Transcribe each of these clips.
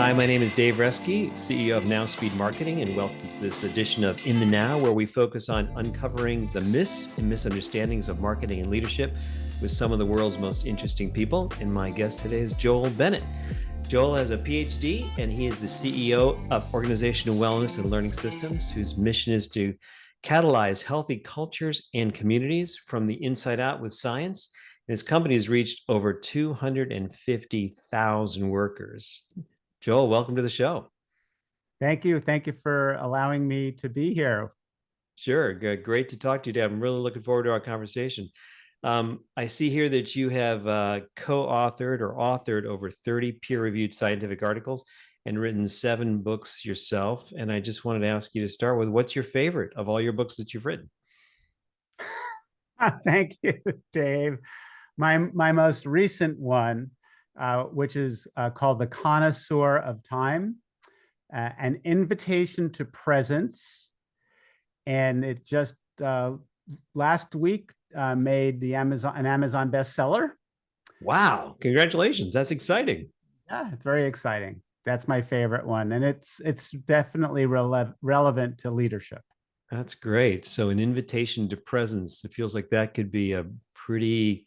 Hi, my name is Dave Reski, CEO of Now Speed Marketing, and welcome to this edition of In the Now, where we focus on uncovering the myths and misunderstandings of marketing and leadership with some of the world's most interesting people. And my guest today is Joel Bennett. Joel has a PhD, and he is the CEO of Organizational Wellness and Learning Systems, whose mission is to catalyze healthy cultures and communities from the inside out with science. His company has reached over 250,000 workers. Joel, welcome to the show. Thank you. Thank you for allowing me to be here. Sure. Good. Great to talk to you, Deb. I'm really looking forward to our conversation. I see here that you have co-authored or authored over 30 peer-reviewed scientific articles and written 7 books yourself. And I just wanted to ask you to start with, what's your favorite of all your books that you've written? Thank you, Dave. My most recent one, which is called The Connoisseur of Time, an invitation to presence. And it just last week made an Amazon bestseller. Wow. Congratulations. That's exciting. Yeah, it's very exciting. That's my favorite one. And it's definitely relevant to leadership. That's great. So an invitation to presence, it feels like that could be a pretty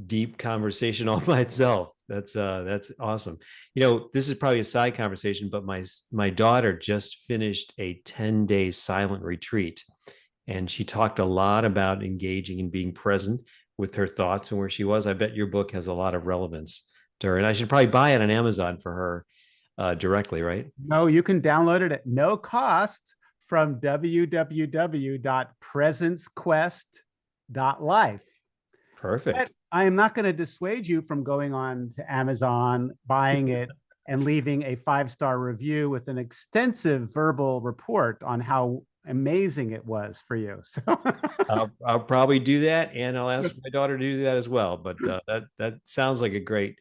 deep conversation all by itself. That's awesome. You know, this is probably a side conversation, but my daughter just finished a 10-day silent retreat, and she talked a lot about engaging and being present with her thoughts and where she was. I bet your book has a lot of relevance to her, and I should probably buy it on Amazon for her directly, right? No, you can download it at no cost from www.presencequest.life. Perfect. But I am not going to dissuade you from going on to Amazon, buying it, and leaving a 5-star review with an extensive verbal report on how amazing it was for you. So I'll probably do that, and I'll ask my daughter to do that as well. But that sounds like a great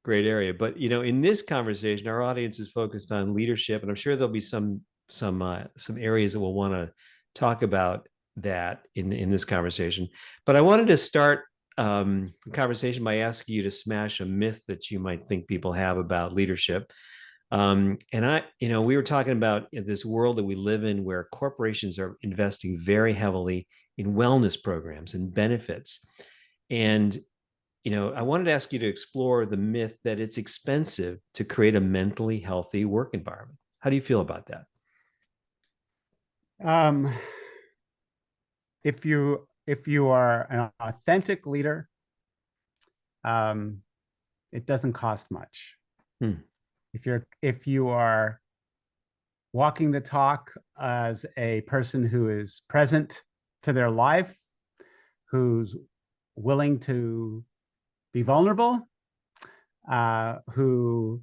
area. But you know, in this conversation, our audience is focused on leadership, and I'm sure there'll be some areas that we'll want to talk about that in this conversation. But I wanted to start the conversation by asking you to smash a myth that you might think people have about leadership. We were talking about this world that we live in where corporations are investing very heavily in wellness programs and benefits. And, you know, I wanted to ask you to explore the myth that it's expensive to create a mentally healthy work environment. How do you feel about that? um, if you are an authentic leader, it doesn't cost much. Hmm. If you are walking the talk as a person who is present to their life, who's willing to be vulnerable, who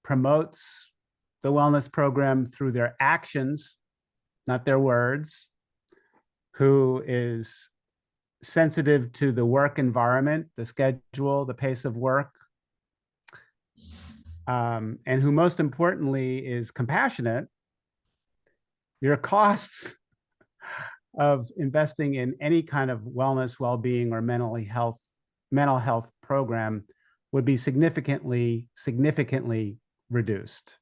promotes the wellness program through their actions, not their words, who is sensitive to the work environment, the schedule, the pace of work, and who most importantly is compassionate, your costs of investing in any kind of wellness, well-being, or mental health program would be significantly reduced.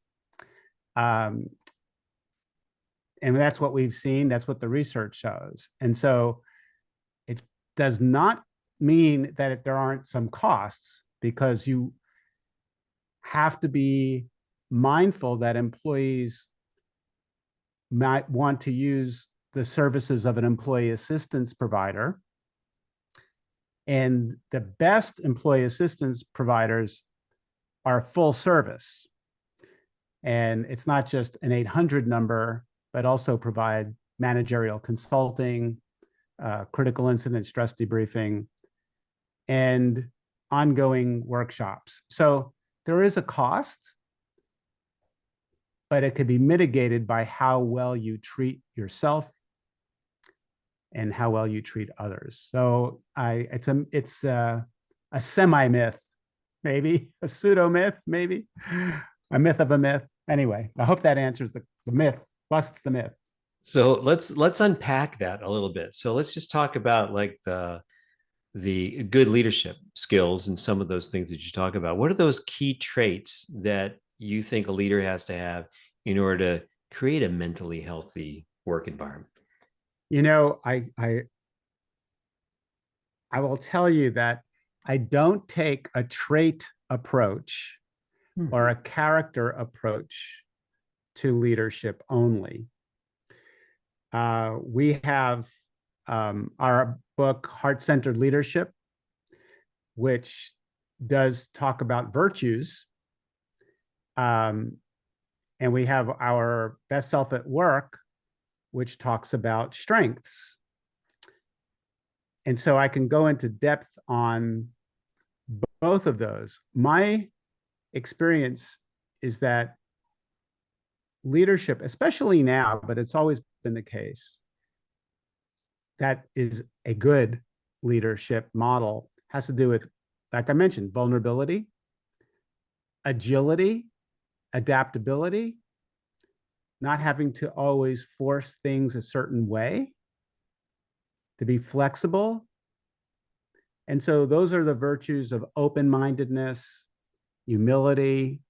And that's what we've seen. That's what the research shows. And so it does not mean that there aren't some costs, because you have to be mindful that employees might want to use the services of an employee assistance provider. And the best employee assistance providers are full service. And it's not just an 800 number, but also provide managerial consulting, critical incident stress debriefing, and ongoing workshops. So there is a cost, but it could be mitigated by how well you treat yourself and how well you treat others. So it's a semi-myth, maybe a pseudo-myth, maybe a myth of a myth. Anyway, I hope that answers the myth, busts the myth. So let's unpack that a little bit. So let's just talk about like the good leadership skills and some of those things that you talk about. What are those key traits that you think a leader has to have in order to create a mentally healthy work environment? You know, I will tell you that I don't take a trait approach Hmm. or a character approach to leadership only. We have our book, Heart Centered Leadership, which does talk about virtues. Um, and we have our Best Self at Work, which talks about strengths. And so I can go into depth on both of those. My experience is that leadership, especially now, but it's always been the case, that is a good leadership model, has to do with, like I mentioned, vulnerability, agility, adaptability, not having to always force things a certain way, to be flexible. And so those are the virtues of open-mindedness, humility,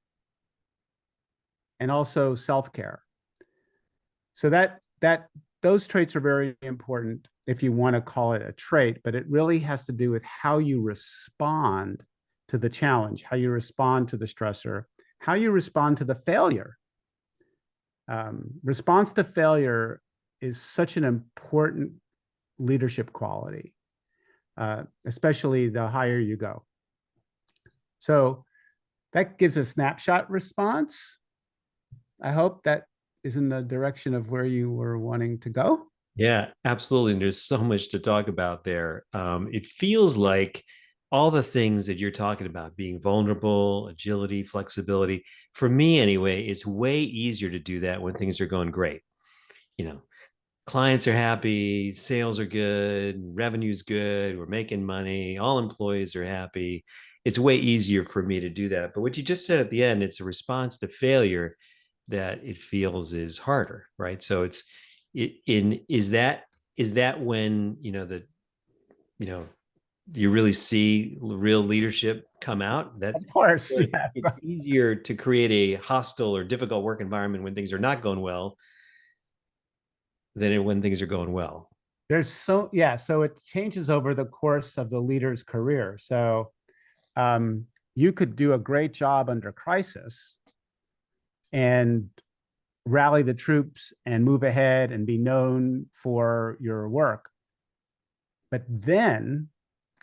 and also self-care. So that those traits are very important if you want to call it a trait, but it really has to do with how you respond to the challenge, how you respond to the stressor, how you respond to the failure. Response to failure is such an important leadership quality, especially the higher you go. So that gives a snapshot response. I hope that is in the direction of where you were wanting to go. Yeah, absolutely. And there's so much to talk about there. It feels like all the things that you're talking about, being vulnerable, agility, flexibility, for me anyway, it's way easier to do that when things are going great. You know, clients are happy, sales are good, revenue's good, we're making money, all employees are happy. It's way easier for me to do that. But what you just said at the end, it's a response to failure that it feels is harder, right? So it's in is that when you know you really see real leadership come out, that Of course, like yeah. it's easier to create a hostile or difficult work environment when things are not going well than when things are going well. So it changes over the course of the leader's career. So um, you could do a great job under crisis and rally the troops and move ahead and be known for your work. But then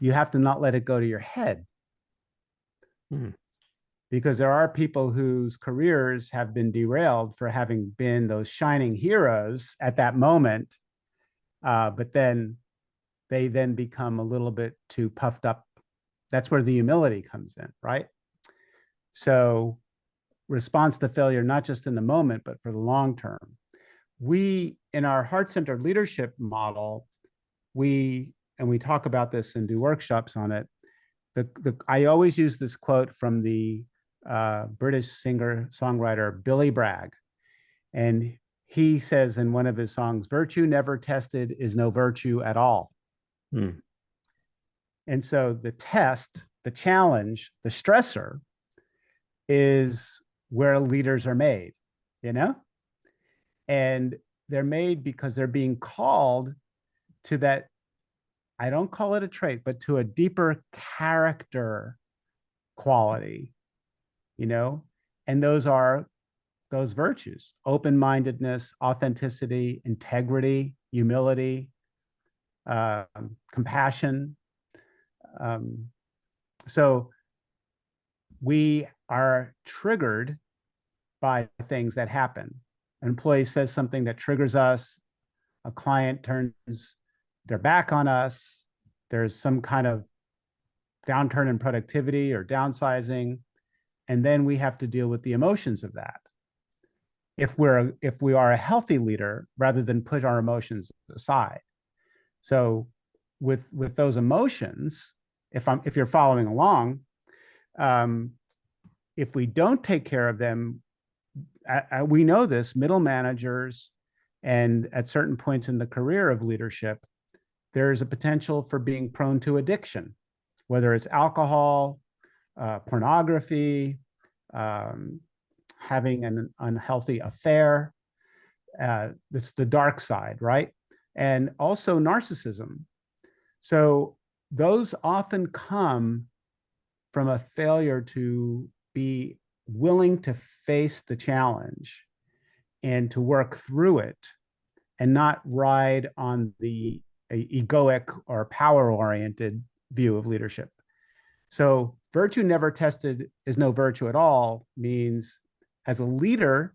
you have to not let it go to your head, Hmm. because there are people whose careers have been derailed for having been those shining heroes at that moment. But then they then become a little bit too puffed up. That's where the humility comes in, right? So response to failure, not just in the moment, but for the long term. We, in our heart-centered leadership model, we talk about this and do workshops on it. I always use this quote from the British singer-songwriter Billy Bragg. And he says in one of his songs, "Virtue never tested is no virtue at all." Hmm. And so the test, the challenge, the stressor is where leaders are made, you know? And they're made because they're being called to that, I don't call it a trait, but to a deeper character quality, you know? And those are those virtues: open-mindedness, authenticity, integrity, humility, compassion. Um, so we are triggered by things that happen. An employee says something that triggers us, a client turns their back on us, there's some kind of downturn in productivity or downsizing, and then we have to deal with the emotions of that. If we are a healthy leader, rather than put our emotions aside. So with those emotions, if you're following along, um, if we don't take care of them, we know this, middle managers and at certain points in the career of leadership, there is a potential for being prone to addiction, whether it's alcohol, pornography, um, having an unhealthy affair. This is the dark side, right? And also narcissism. So those often come from a failure to be willing to face the challenge and to work through it and not ride on the egoic or power oriented view of leadership. So, virtue never tested is no virtue at all means as a leader,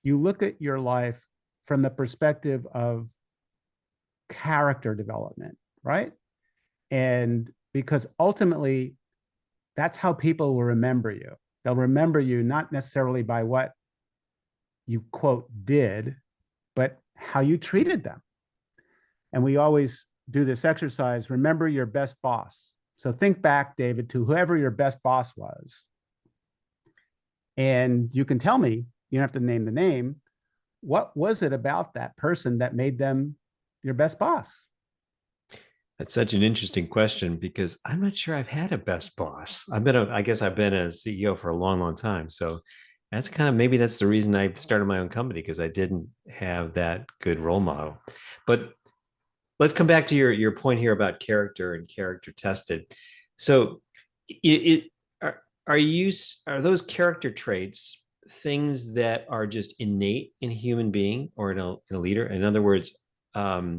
you look at your life from the perspective of character development, right? And because ultimately, that's how people will remember you. They'll remember you not necessarily by what you quote did, but how you treated them. And we always do this exercise, remember your best boss. So think back, David, to whoever your best boss was. And you can tell me, you don't have to name the name, what was it about that person that made them your best boss? That's such an interesting question because I'm not sure I've had a best boss. I guess I've been a CEO for a long, long time. So that's kind of maybe that's the reason I started my own company because I didn't have that good role model. But let's come back to your point here about character and character tested. So it are you are those character traits things that are just innate in a human being or in a leader? In other words, are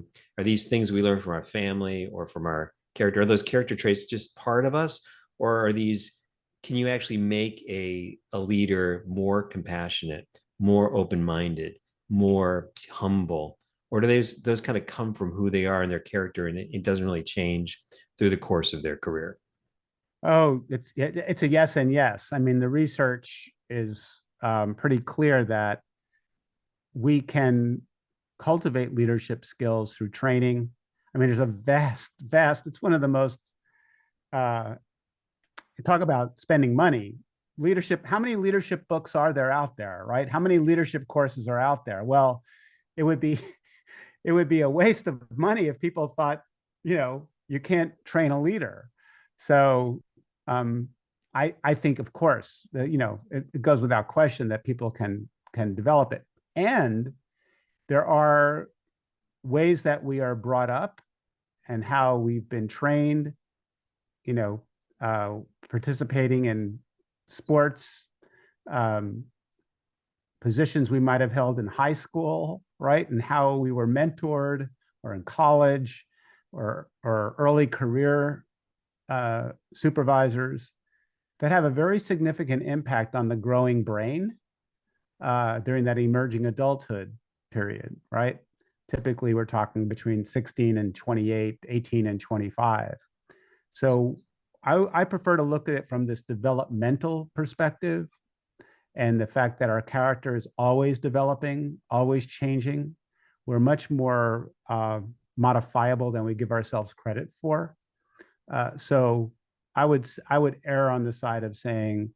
these things we learn from our family or from our character? Are those character traits just part of us, or are these? Can you actually make a leader more compassionate, more open minded, more humble? Or do those kind of come from who they are and their character, and it doesn't really change through the course of their career? Oh, it's a yes and yes. I mean, the research is pretty clear that we can cultivate leadership skills through training. I mean, there's a vast, it's one of the most, uh, talk about spending money. Leadership, how many leadership books are there out there, right? How many leadership courses are out there? Well, it would be it would be a waste of money if people thought, you can't train a leader. So um, I think, of course, it goes without question that people can develop it. And there are ways that we are brought up and how we've been trained, you know, participating in sports, um, positions we might have held in high school, right? And how we were mentored or in college or early career supervisors that have a very significant impact on the growing brain during that emerging adulthood period, right? Typically, we're talking between 16 and 28, 18 and 25. So I prefer to look at it from this developmental perspective and the fact that our character is always developing, always changing. We're much more modifiable than we give ourselves credit for. So I would err on the side of saying,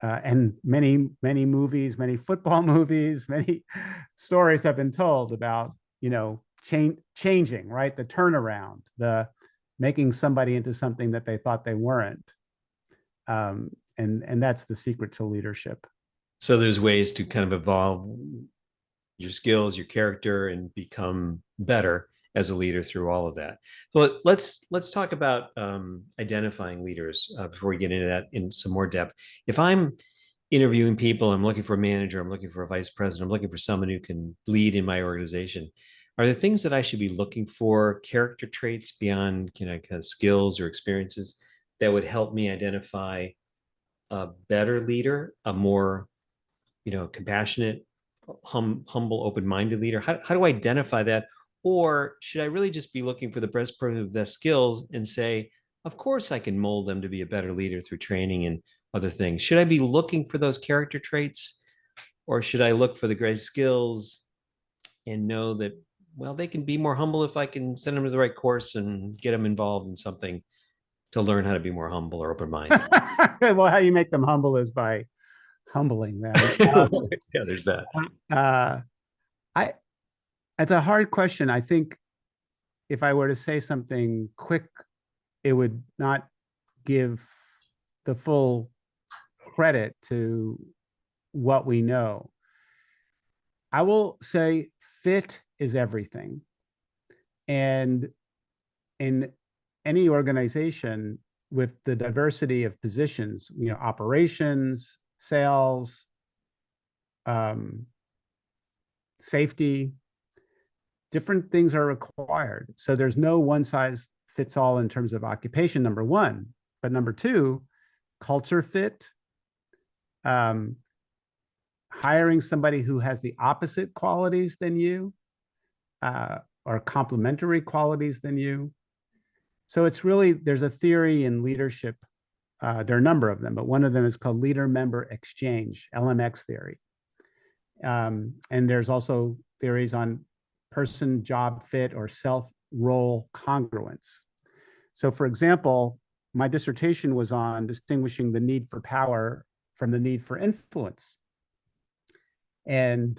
and many movies, many football movies, many stories have been told about changing, right? The turnaround, the making somebody into something that they thought they weren't, and that's the secret to leadership. So there's ways to kind of evolve your skills, your character, and become better as a leader through all of that. So let's talk about identifying leaders before we get into that in some more depth. If I'm interviewing people, I'm looking for a manager, I'm looking for a vice president, I'm looking for someone who can lead in my organization. Are there things that I should be looking for, character traits beyond kind of skills or experiences that would help me identify a better leader, a more compassionate, humble, open-minded leader? How do I identify that? Or should I really just be looking for the best person with the best skills and say, of course, I can mold them to be a better leader through training and other things? Should I be looking for those character traits, or should I look for the great skills and know that, well, they can be more humble if I can send them to the right course and get them involved in something to learn how to be more humble or open-minded? Well, how you make them humble is by humbling them. Yeah, there's that. Uh, I It's a hard question. I think if I were to say something quick, it would not give the full credit to what we know. I will say fit is everything. And in any organization with the diversity of positions, operations, sales, um, safety, different things are required. So there's no one size fits all in terms of occupation, number one. But number two, culture fit, um, hiring somebody who has the opposite qualities than you, or complementary qualities than you. So it's really, there's a theory in leadership. There are a number of them, but one of them is called leader member exchange, LMX theory. And there's also theories on person job fit or self role congruence. So, for example, my dissertation was on distinguishing the need for power from the need for influence. And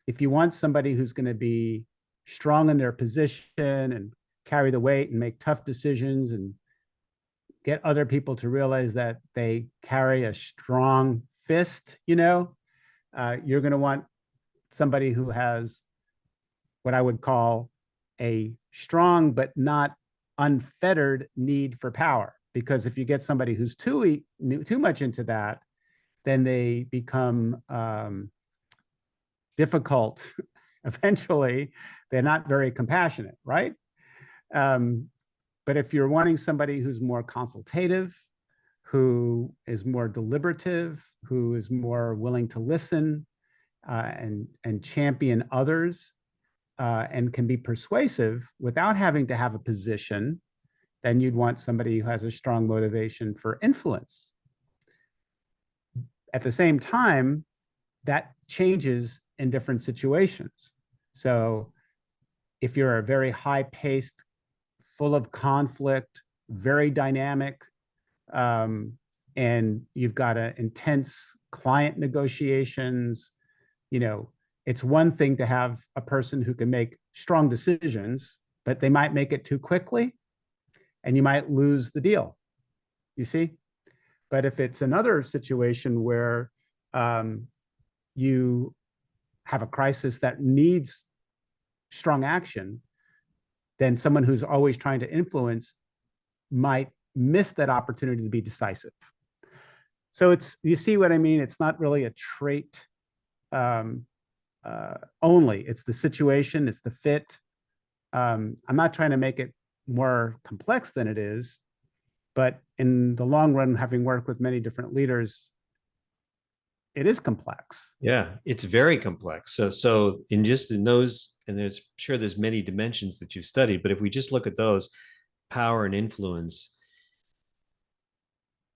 if you want somebody who's going to be strong in their position and carry the weight and make tough decisions and get other people to realize that they carry a strong fist, you're going to want somebody who has what I would call a strong but not unfettered need for power. Because if you get somebody who's too much into that, then they become difficult. Eventually, they're not very compassionate, right? But if you're wanting somebody who's more consultative, who is more deliberative, who is more willing to listen and champion others, and can be persuasive without having to have a position, then you'd want somebody who has a strong motivation for influence. At the same time, that changes in different situations. So if you're a very high-paced, full of conflict, very dynamic, and you've got intense client negotiations, it's one thing to have a person who can make strong decisions, but they might make it too quickly and you might lose the deal, you see? But if it's another situation where you have a crisis that needs strong action, then someone who's always trying to influence might miss that opportunity to be decisive. So you see what I mean? It's not really a trait only. It's the situation, it's the fit. I'm not trying to make it more complex than it is, but in the long run, having worked with many different leaders, it is complex. Yeah, it's very complex. So in those, and there's many dimensions that you've studied, but if we just look at those, power and influence,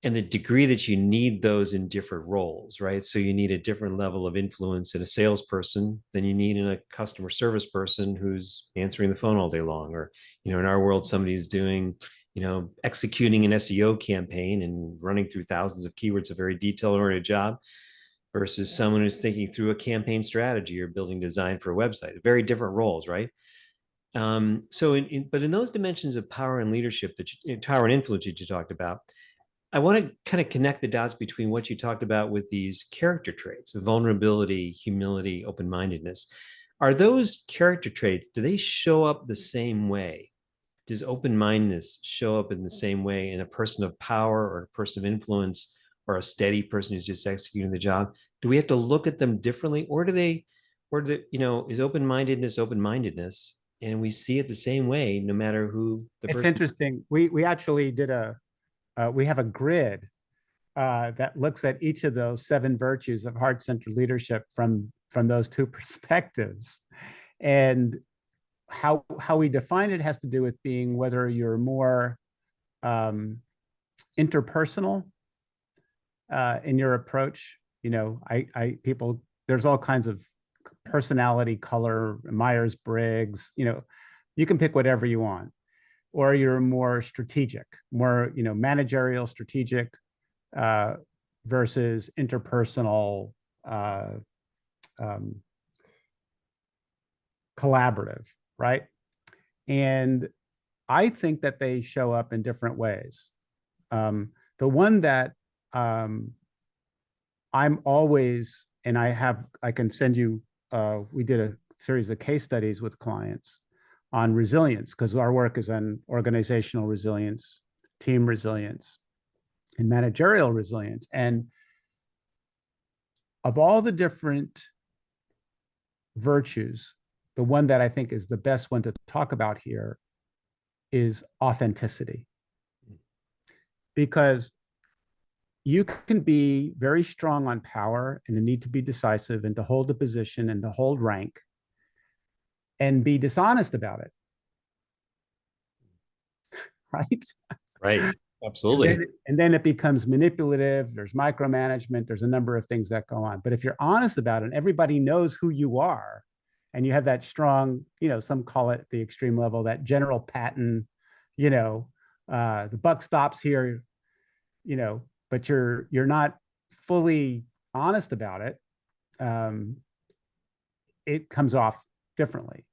and the degree that you need those in different roles, right? So you need a different level of influence in a salesperson than you need in a customer service person who's answering the phone all day long. Or, in our world, somebody who's doing, executing an SEO campaign and running through thousands of keywords, a very detail-oriented job, versus someone who's thinking through a campaign strategy or building design for a website. Very different roles, right? But in those dimensions of power and leadership, power and influence that you talked about, I want to kind of connect the dots between what you talked about with these character traits: vulnerability, humility, open-mindedness. Are those character traits, do they show up the same way? Does open-mindedness show up in the same way in a person of power or a person of influence or a steady person who's just executing the job? Do we have to look at them differently, or is open-mindedness, and we see it the same way no matter who the It's person is? interesting. We actually did we have a grid that looks at each of those 7 virtues of heart-centered leadership from those 2 perspectives. And how we define it has to do with being whether you're more interpersonal in your approach. People, there's all kinds of personality color, Myers-Briggs, you can pick whatever you want. Or you're more strategic, more managerial, strategic, versus interpersonal, collaborative, right? And I think that they show up in different ways. The one that I'm always, and I can send you, we did a series of case studies with clients on resilience because our work is on organizational resilience, team resilience, and managerial resilience. And of all the different virtues, the one that I think is the best one to talk about here is authenticity. Because you can be very strong on power and the need to be decisive and to hold a position and to hold rank and be dishonest about it, right? Right. And Absolutely. then it becomes manipulative. There's micromanagement. There's a number of things that go on. But if you're honest about it, and everybody knows who you are, and you have that strong, some call it the extreme level, that general pattern, the buck stops here, but you're not fully honest about it. Um, it comes off differently.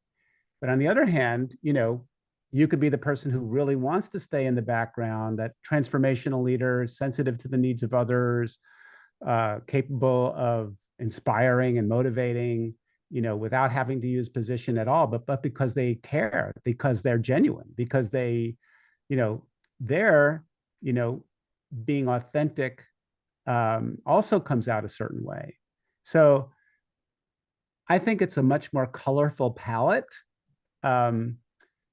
But on the other hand, you could be the person who really wants to stay in the background, that transformational leader, sensitive to the needs of others, capable of inspiring and motivating, without having to use position at all, but because they care, because they're genuine, because they're, being authentic also comes out a certain way. So I think it's a much more colorful palette. Um,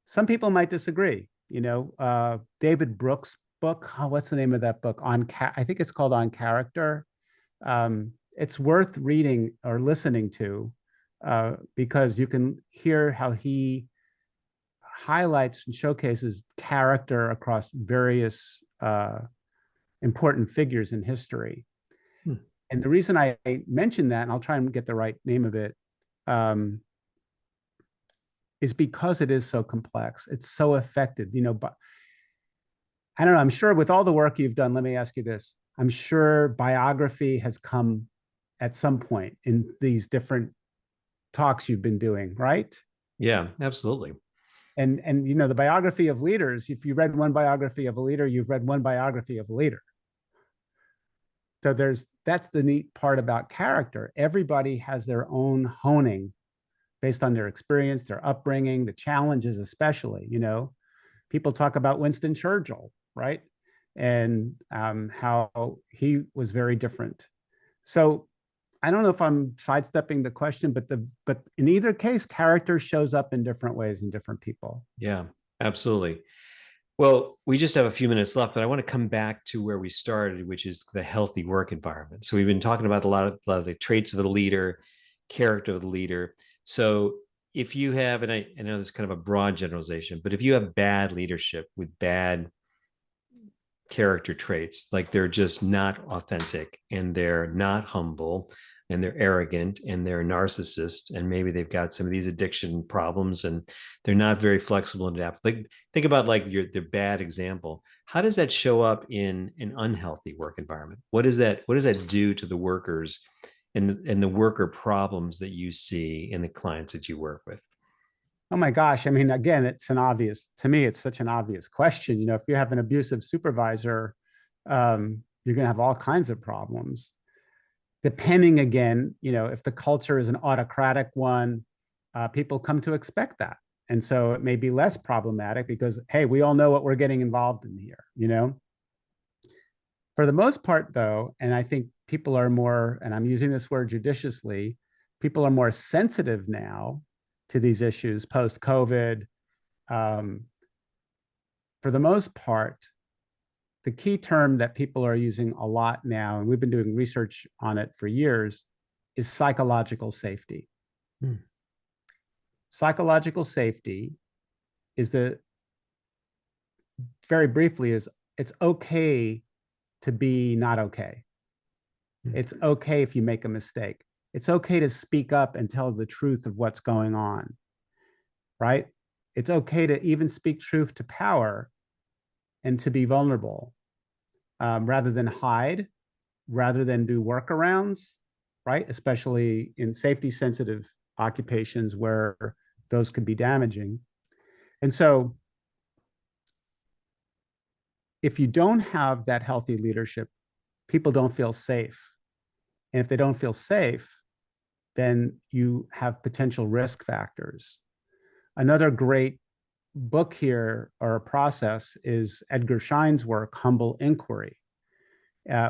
some people might disagree. David Brooks' book. Oh, what's the name of that book? I think it's called On Character. It's worth reading or listening to because you can hear how he highlights and showcases character across various important figures in history. Hmm. And the reason I mention that, and I'll try and get the right name of it, is because it is so complex. It's so affected, but I don't know. I'm sure with all the work you've done, let me ask you this. I'm sure biography has come at some point in these different talks you've been doing, right? Yeah, absolutely. And the biography of leaders, if you read one biography of a leader, you've read one biography of a leader. So that's the neat part about character. Everybody has their own honing based on their experience, their upbringing, the challenges, especially. People talk about Winston Churchill, right? And how he was very different. So I don't know if I'm sidestepping the question, but in either case, character shows up in different ways in different people. Yeah, absolutely. Well, we just have a few minutes left, but I want to come back to where we started, which is the healthy work environment. So we've been talking about a lot of the traits of the leader, character of the leader. So if you have, and I know this is kind of a broad generalization, but if you have bad leadership with bad character traits, like they're just not authentic and they're not humble and they're arrogant and they're narcissists and maybe they've got some of these addiction problems and they're not very flexible and adaptable. Like think about like the bad example. How does that show up in an unhealthy work environment? What does that do to the workers and the worker problems that you see in the clients that you work with? Oh my gosh. I mean, again, to me, it's such an obvious question. If you have an abusive supervisor, you're going to have all kinds of problems. Depending again, if the culture is an autocratic one, people come to expect that. And so it may be less problematic because, hey, we all know what we're getting involved in here. For the most part, though, and I think people are more, and I'm using this word judiciously, people are more sensitive now to these issues post COVID. Um, for the most part, the key term that people are using a lot now, and we've been doing research on it for years, is psychological safety. Hmm. Psychological safety is very briefly, is it's okay to be not okay. Hmm. It's okay if you make a mistake. It's okay to speak up and tell the truth of what's going on, right? It's okay to even speak truth to power and to be vulnerable rather than hide, rather than do workarounds, right? Especially in safety sensitive occupations where those could be damaging. And so if you don't have that healthy leadership, people don't feel safe And if they don't feel safe, then you have potential risk factors. Another great book here, or a process, is Edgar Schein's work, Humble Inquiry,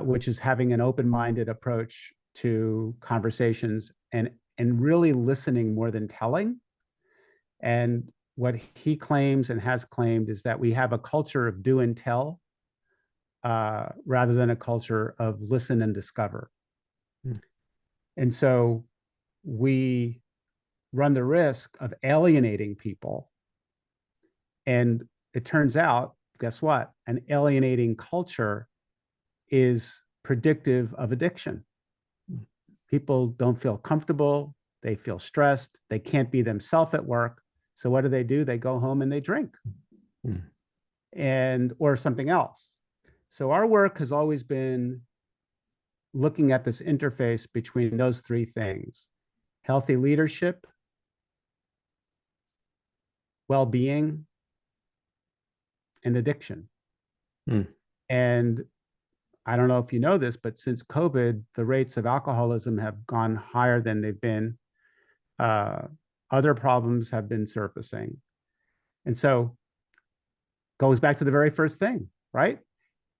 which is having an open-minded approach to conversations and really listening more than telling. And what he claims and has claimed is that we have a culture of do and tell rather than a culture of listen and discover. Mm. And so we run the risk of alienating people. And it turns out, guess what? An alienating culture is predictive of addiction. People don't feel comfortable. They feel stressed. They can't be themselves at work. So what do? They go home and they drink or something else. So our work has always been looking at this interface between those three things: healthy leadership, well-being, and addiction. And I don't know if you know this, but since COVID, the rates of alcoholism have gone higher than they've been. Other problems have been surfacing. And so goes back to the very first thing, right?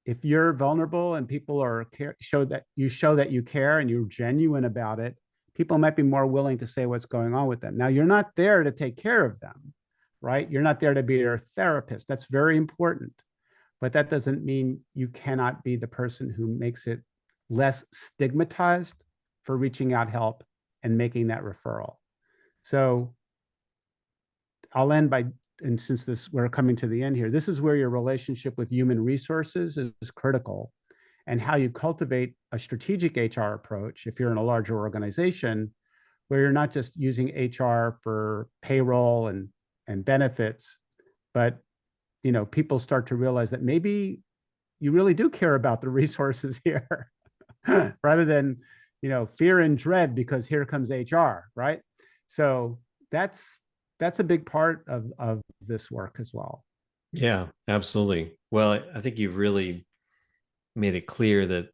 If you're vulnerable and people show that you care and you're genuine about it, people might be more willing to say what's going on with them. Now, you're not there to take care of them, right? You're not there to be their therapist. That's very important. But that doesn't mean you cannot be the person who makes it less stigmatized for reaching out help and making that referral. So I'll end by, and since we're coming to the end here, this is where your relationship with human resources is critical, and how you cultivate a strategic HR approach if you're in a larger organization, where you're not just using HR for payroll and benefits, but people start to realize that maybe you really do care about the resources here rather than, fear and dread because here comes HR, right? So that's a big part of this work as well. Yeah, absolutely. Well, I think you've really made it clear that,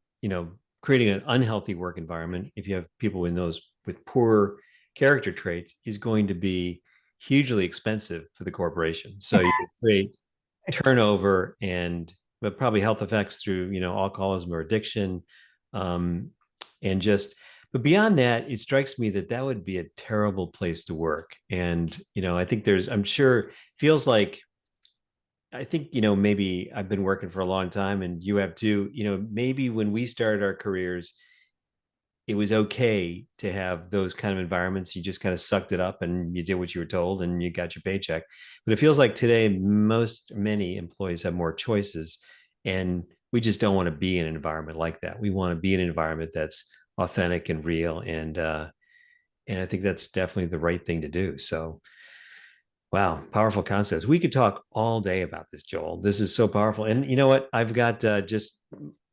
creating an unhealthy work environment, if you have people with poor character traits, is going to be hugely expensive for the corporation. So you create turnover but probably health effects through, alcoholism or addiction. But beyond that, it strikes me that would be a terrible place to work. And, I think feels like, I think, maybe I've been working for a long time and you have too, maybe when we started our careers, it was okay to have those kind of environments. You just kind of sucked it up and you did what you were told and you got your paycheck. But it feels like today, many employees have more choices, and we just don't want to be in an environment like that. We want to be in an environment that's authentic and real. And I think that's definitely the right thing to do. So, wow, powerful concepts. We could talk all day about this, Joel. This is so powerful. And you know what? I've got just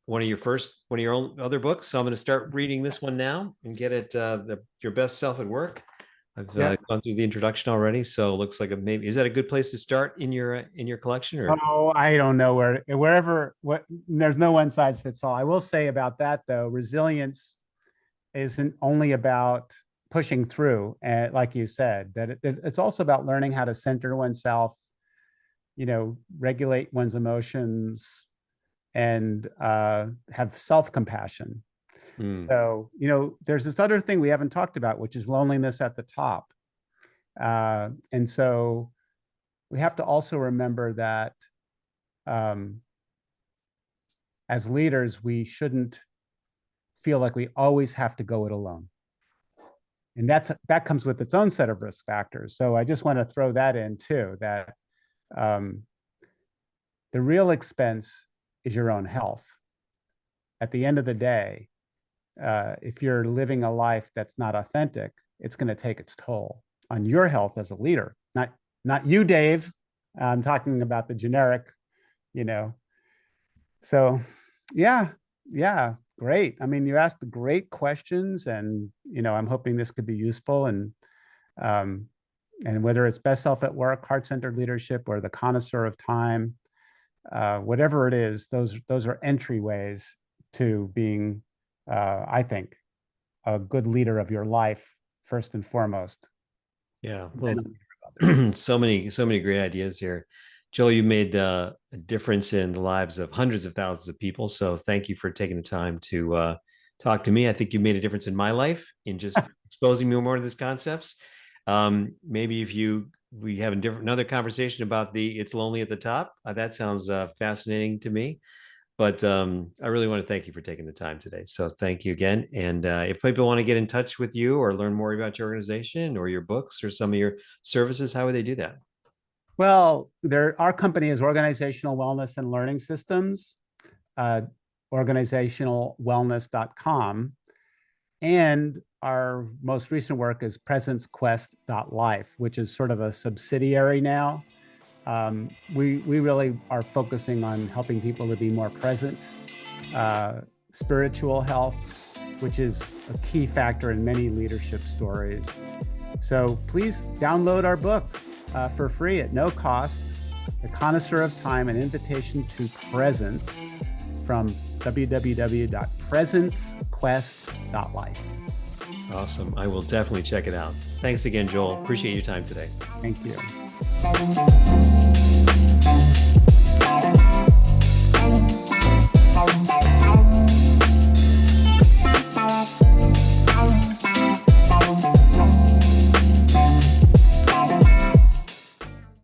one of your own other books. So I'm going to start reading this one now and get it, Your Best Self at Work. I've gone through the introduction already. So it looks like is that a good place to start in your collection? Or? Oh, I don't know there's no one size fits all. I will say about that though, resilience isn't only about pushing through, and like you said, that it's also about learning how to center oneself, regulate one's emotions, and have self-compassion. So, there's this other thing we haven't talked about, which is loneliness at the top. And so we have to also remember that as leaders, we shouldn't feel like we always have to go it alone. And that comes with its own set of risk factors. So I just want to throw that in too, that the real expense is your own health. At the end of the day, if you're living a life that's not authentic, it's going to take its toll on your health as a leader. Not you, Dave. I'm talking about the generic, So yeah, great. I mean, you asked great questions, and I'm hoping this could be useful. And whether it's best self at work, heart-centered leadership, or the connoisseur of time, whatever it is, those are entryways to being, I think, a good leader of your life first and foremost. Yeah. Well, so many great ideas here. Joel, you made a difference in the lives of hundreds of thousands of people. So thank you for taking the time to talk to me. I think you made a difference in my life in just exposing me more to these concepts. Maybe if we have another conversation about the "It's Lonely at the Top." That sounds fascinating to me. But I really want to thank you for taking the time today. So thank you again. And if people want to get in touch with you or learn more about your organization or your books or some of your services, how would they do that? Well, our company is Organizational Wellness and Learning Systems, uh, organizationalwellness.com. And our most recent work is presencequest.life, which is sort of a subsidiary now. We really are focusing on helping people to be more present, spiritual health, which is a key factor in many leadership stories. So please download our book for free at no cost, The Connoisseur of Time, an invitation to presence, from www.presencequest.life. Awesome. I will definitely check it out. Thanks again, Joel. Appreciate your time today. Thank you.